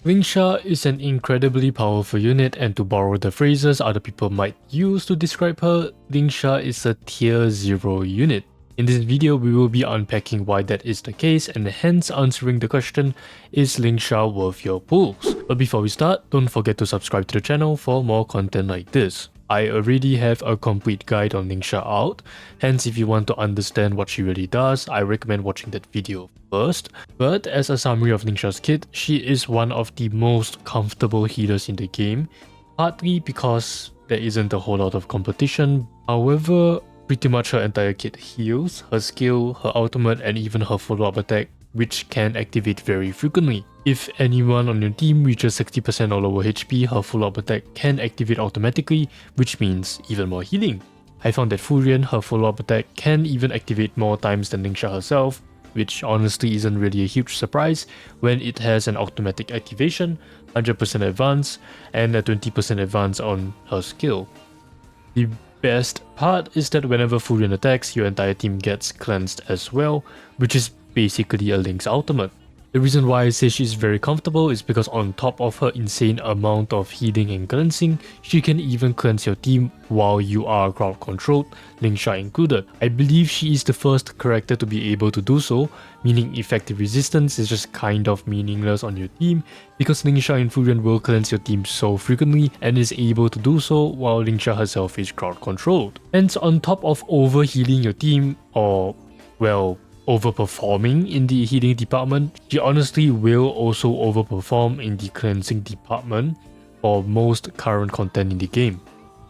Lingsha is an incredibly powerful unit, and to borrow the phrases other people might use to describe her, Lingsha is a tier 0 unit. In this video, we will be unpacking why that is the case and hence answering the question, is Lingsha worth your pulls? But before we start, don't forget to subscribe to the channel for more content like this. I already have a complete guide on Lingsha out, hence if you want to understand what she really does, I recommend watching that video first. But as a summary of Lingsha's kit, she is one of the most comfortable healers in the game, partly because there isn't a whole lot of competition. However, pretty much her entire kit heals, her skill, her ultimate and even her follow-up attack, which can activate very frequently. If anyone on your team reaches 60% or lower HP, her follow-up attack can activate automatically, which means even more healing. I found that Furion, her follow-up attack can even activate more times than Lingsha herself, which honestly isn't really a huge surprise when it has an automatic activation, 100% advance, and a 20% advance on her skill. The best part is that whenever Furion attacks, your entire team gets cleansed as well, which is basically a Link's ultimate. The reason why I say she's very comfortable is because on top of her insane amount of healing and cleansing, she can even cleanse your team while you are crowd controlled, Lingsha included. I believe she is the first character to be able to do so, meaning effective resistance is just kind of meaningless on your team because Lingsha and Furion will cleanse your team so frequently and is able to do so while Lingsha herself is crowd controlled. Hence, on top of overhealing your team, or well, overperforming in the healing department, she honestly will also overperform in the cleansing department for most current content in the game.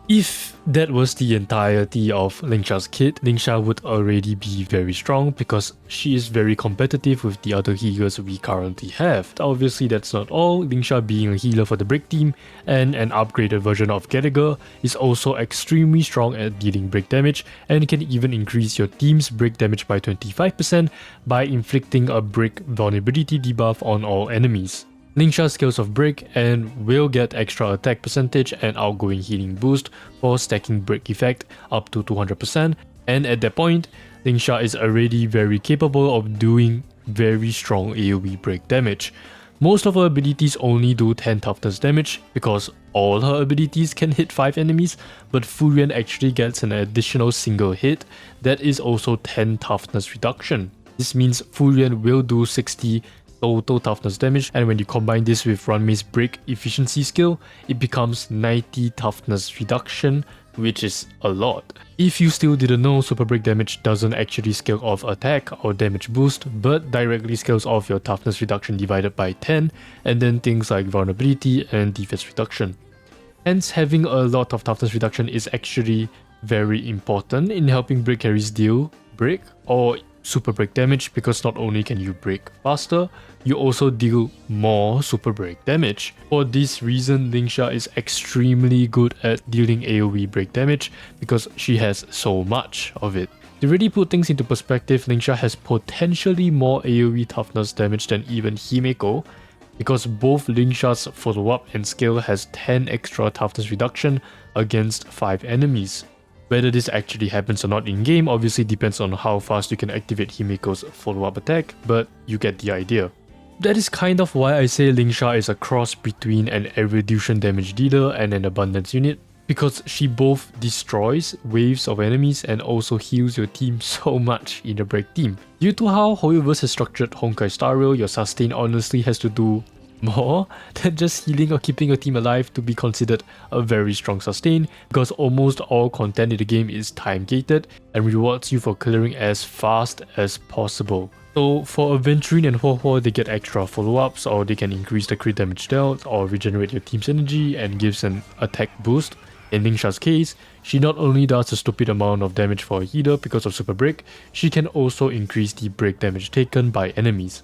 If that was the entirety of Lingsha's kit, Lingsha would already be very strong because she is very competitive with the other healers we currently have. Obviously that's not all. Lingsha, being a healer for the break team and an upgraded version of Gallagher, is also extremely strong at dealing break damage and can even increase your team's break damage by 25% by inflicting a break vulnerability debuff on all enemies. Lingsha scales off break and will get extra attack percentage and outgoing healing boost for stacking break effect up to 200%, and at that point, Lingsha is already very capable of doing very strong AoE break damage. Most of her abilities only do 10 toughness damage because all her abilities can hit 5 enemies, but Furion actually gets an additional single hit that is also 10 toughness reduction. This means Furion will do 60 total toughness damage, and when you combine this with Runmay's break efficiency skill, it becomes 90 toughness reduction, which is a lot. If you still didn't know, super break damage doesn't actually scale off attack or damage boost, but directly scales off your toughness reduction divided by 10, and then things like vulnerability and defense reduction. Hence, having a lot of toughness reduction is actually very important in helping break carries deal break or super break damage, because not only can you break faster, you also deal more super break damage. For this reason, Lingsha is extremely good at dealing AoE break damage because she has so much of it. To really put things into perspective, Lingsha has potentially more AoE toughness damage than even Himeko, because both Lingsha's follow-up and skill has 10 extra toughness reduction against 5 enemies. Whether this actually happens or not in game obviously depends on how fast you can activate Himeko's follow-up attack, but you get the idea. That is kind of why I say Lingsha is a cross between an erudition damage dealer and an abundance unit, because she both destroys waves of enemies and also heals your team so much in the break team. Due to how Hoyoverse has structured Honkai Star Rail, your sustain honestly has to do more than just healing or keeping your team alive to be considered a very strong sustain, because almost all content in the game is time gated and rewards you for clearing as fast as possible. So for Aventurine and Huohuo, they get extra follow-ups, or they can increase the crit damage dealt or regenerate your team's energy and gives an attack boost. In Lingsha's case, she not only does a stupid amount of damage for a healer because of super break, she can also increase the break damage taken by enemies.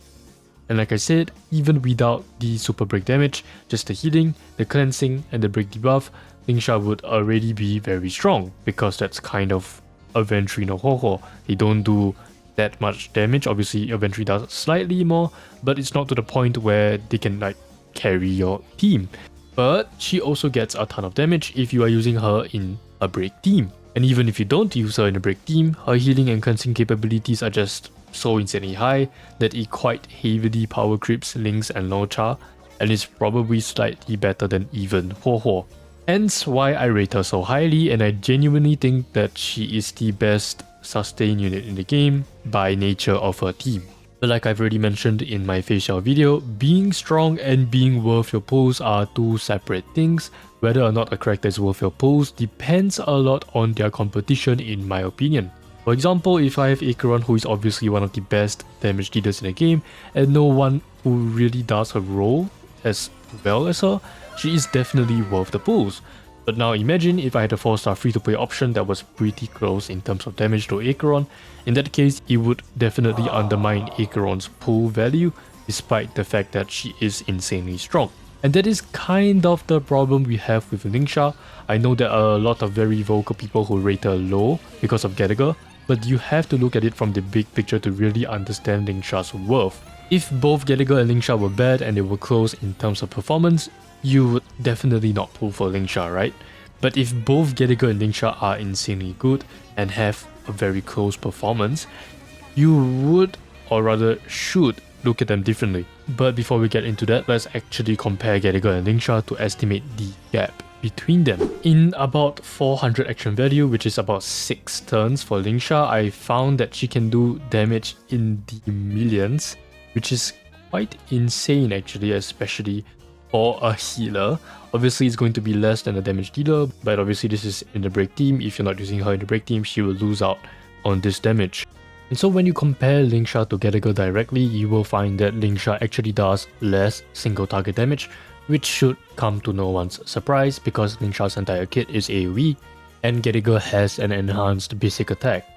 And like I said, even without the super break damage, just the healing, the cleansing and the break debuff, Lingsha would already be very strong, because that's kind of Aventurine or Huohuo. They don't do that much damage. Obviously Aventurine does slightly more, but it's not to the point where they can like carry your team. But she also gets a ton of damage if you are using her in a break team. And even if you don't use her in a break team, her healing and cleansing capabilities are just so insanely high that it quite heavily power creeps Lynx and Locha, and is probably slightly better than even Huo. Hence why I rate her so highly, and I genuinely think that she is the best sustain unit in the game by nature of her team. But like I've already mentioned in my facial video, being strong and being worth your pulls are two separate things. Whether or not a character is worth your pulls depends a lot on their competition in my opinion. For example, if I have Acheron, who is obviously one of the best damage dealers in the game, and no one who really does her role as well as her, she is definitely worth the pulls. But now imagine if I had a 4-star free-to-play option that was pretty close in terms of damage to Acheron. In that case, it would definitely undermine Acheron's pull value despite the fact that she is insanely strong. And that is kind of the problem we have with Lingsha. I know there are a lot of very vocal people who rate her low because of Gallagher, but you have to look at it from the big picture to really understand Lingsha's worth. If both Gallagher and Lingsha were bad and they were close in terms of performance, you would definitely not pull for Lingsha, right? But if both Gallagher and Lingsha are insanely good and have a very close performance, you would, or rather should, look at them differently. But before we get into that, let's actually compare Gallagher and Lingsha to estimate the gap between them. In about 400 action value, which is about 6 turns for Lingsha, I found that she can do damage in the millions, which is quite insane actually, especially for a healer. Obviously it's going to be less than a damage dealer, but obviously this is in the break team. If you're not using her in the break team, she will lose out on this damage. And so when you compare Lingsha to Gallagher directly, you will find that Lingsha actually does less single target damage, which should come to no one's surprise because Lingsha's entire kit is AoE and Gallagher has an enhanced basic attack.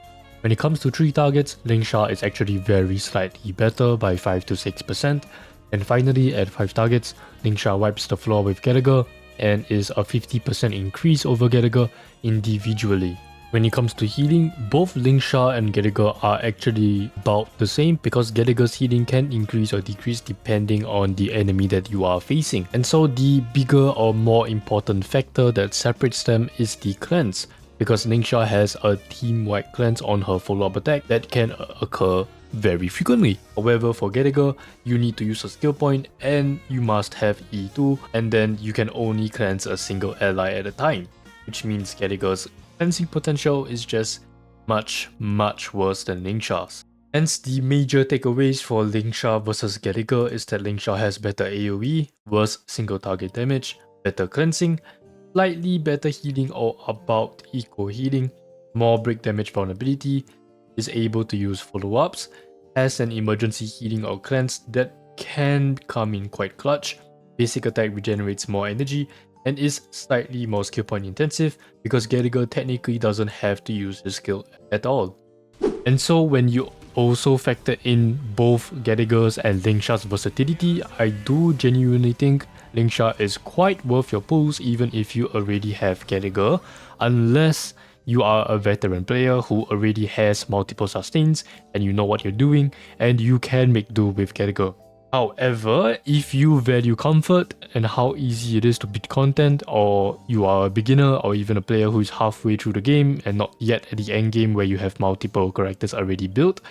When it comes to 3 targets, Lingsha is actually very slightly better by 5 to 6%. And finally, at 5 targets, Lingsha wipes the floor with Gallagher and is a 50% increase over Gallagher individually. When it comes to healing, both Lingsha and Gallagher are actually about the same because Gallagher's healing can increase or decrease depending on the enemy that you are facing. And so the bigger or more important factor that separates them is the cleanse, because Lingsha has a team-wide cleanse on her follow-up attack that can occur very frequently. However, for Gallagher, you need to use a skill point and you must have E2, and then you can only cleanse a single ally at a time, which means Gallagher's cleansing potential is just much worse than Lingsha's. Hence, the major takeaways for Lingsha versus Gallagher is that Lingsha has better AoE, worse single target damage, better cleansing, slightly better healing or about equal healing, more break damage vulnerability, is able to use follow-ups, has an emergency healing or cleanse that can come in quite clutch, basic attack regenerates more energy, and is slightly more skill point intensive because Gallagher technically doesn't have to use his skill at all. And so when you also factor in both Gallagher's and Lingsha's versatility, I do genuinely think Lingsha is quite worth your pulls even if you already have Gallagher, unless you are a veteran player who already has multiple sustains and you know what you're doing and you can make do with Gallagher. However, if you value comfort and how easy it is to beat content, or you are a beginner or even a player who is halfway through the game and not yet at the end game where you have multiple characters already built,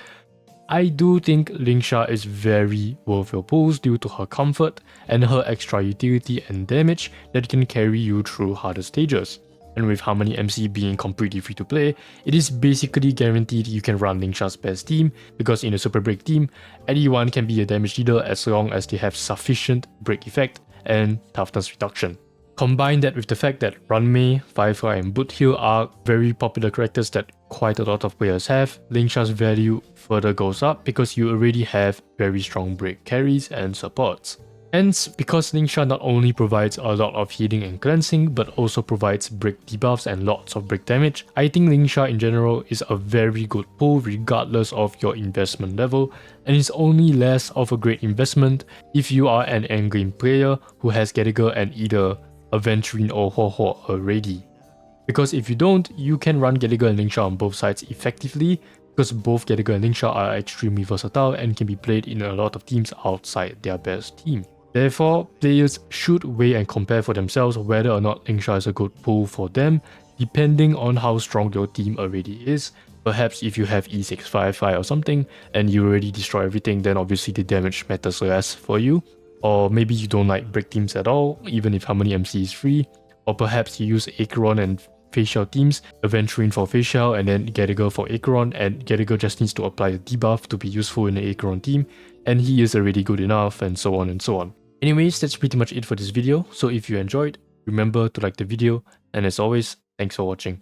I do think Lingsha is very worth your pulls due to her comfort and her extra utility and damage that can carry you through harder stages. And with Harmony MC being completely free to play, it is basically guaranteed you can run Lingsha's best team, because in a super break team, anyone can be a damage dealer as long as they have sufficient break effect and toughness reduction. Combine that with the fact that Runmei, Firefly and Boothill are very popular characters that quite a lot of players have, Lingsha's value further goes up because you already have very strong break carries and supports. Hence, because Lingsha not only provides a lot of healing and cleansing, but also provides break debuffs and lots of break damage, I think Lingsha in general is a very good pull regardless of your investment level, and is only less of a great investment if you are an endgame player who has Gallagher and either Aventurine or Huo already. Because if you don't, you can run Gallagher and Lingsha on both sides effectively, because both Gallagher and Lingsha are extremely versatile and can be played in a lot of teams outside their best team. Therefore, players should weigh and compare for themselves whether or not Lingsha is a good pull for them, depending on how strong your team already is. Perhaps if you have E655 or something, and you already destroy everything, then obviously the damage matters less for you. Or maybe you don't like break teams at all, even if Harmony MC is free. Or perhaps you use Acheron and Facial teams, Aventurine for Facial and then Gallagher for Acheron, and Gallagher just needs to apply a debuff to be useful in the Acheron team, and he is already good enough, and so on and so on. Anyways, that's pretty much it for this video, so if you enjoyed, remember to like the video, and as always, thanks for watching.